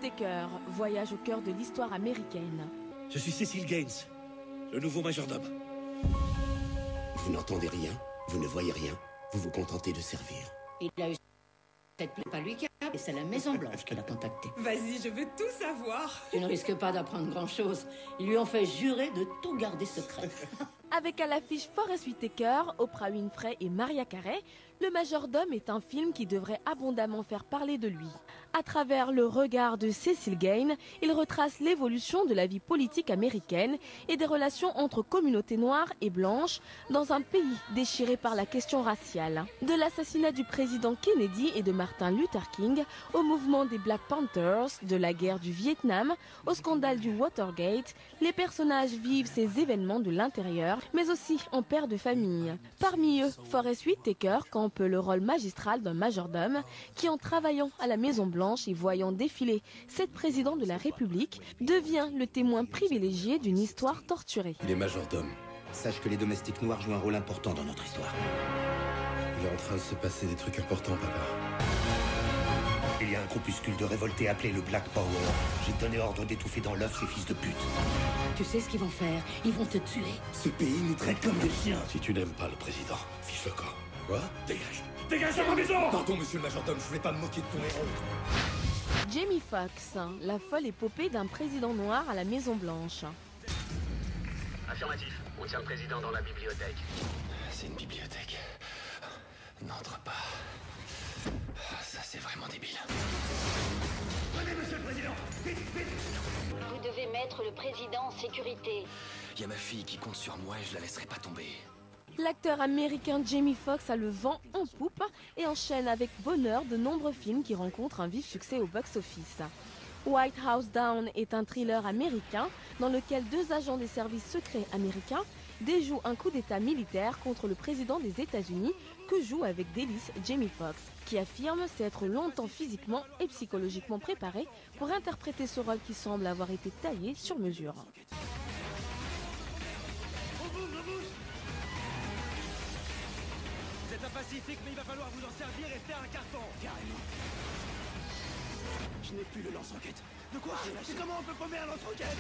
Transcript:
Whittaker voyage au cœur de l'histoire américaine. Je suis Cecil Gaines, le nouveau majordome. Vous n'entendez rien, vous ne voyez rien, vous vous contentez de servir. Il a eu cette plaie, pas lui qui a, et c'est la Maison Blanche qui l'a contacté. Vas-y, je veux tout savoir. Tu ne risques pas d'apprendre grand-chose. Ils lui ont fait jurer de tout garder secret. Avec à l'affiche Forest Whitaker, Oprah Winfrey et Mariah Carey, Le Majordome est un film qui devrait abondamment faire parler de lui. À travers le regard de Cecil Gaines, il retrace l'évolution de la vie politique américaine et des relations entre communautés noires et blanches dans un pays déchiré par la question raciale. De l'assassinat du président Kennedy et de Martin Luther King, au mouvement des Black Panthers, de la guerre du Vietnam, au scandale du Watergate, les personnages vivent ces événements de l'intérieur, mais aussi en père de famille. Parmi eux, Forest Whitaker campe le rôle magistral d'un majordome qui, en travaillant à la Maison-Blanche et voyant défiler 7 présidents de la République, devient le témoin privilégié d'une histoire torturée. Il est majordome. Sache que les domestiques noirs jouent un rôle important dans notre histoire. Il est en train de se passer des trucs importants, papa. Il y a un groupuscule de révoltés appelé le Black Power. J'ai donné ordre d'étouffer dans l'œuf ces fils de pute. Tu sais ce qu'ils vont faire? Ils vont te tuer. Ce pays nous traite comme des chiens. Si tu n'aimes pas le président, fiche le camp. Quoi? Dégage! Dégage de ma maison! Pardon, monsieur le majordome, je voulais pas me moquer de ton héros. Jamie Foxx, la folle épopée d'un président noir à la Maison-Blanche. Affirmatif. On tient le président dans la bibliothèque. C'est une bibliothèque. N'entre pas. Ça, c'est vraiment débile. Venez, monsieur le président! Vite, vite! Vous devez mettre le président en sécurité. Il y a ma fille qui compte sur moi et je la laisserai pas tomber. L'acteur américain Jamie Foxx a le vent en poupe et enchaîne avec bonheur de nombreux films qui rencontrent un vif succès au box-office. White House Down est un thriller américain dans lequel 2 agents des services secrets américains déjouent un coup d'état militaire contre le président des États-Unis que joue avec délice Jamie Foxx, qui affirme s'être longtemps physiquement et psychologiquement préparé pour interpréter ce rôle qui semble avoir été taillé sur mesure. C'est un pacifique, mais il va falloir vous en servir et faire un carton. Carrément. Je n'ai plus le lance-roquette. De quoi? Mais comment on peut pommer un lance-roquette?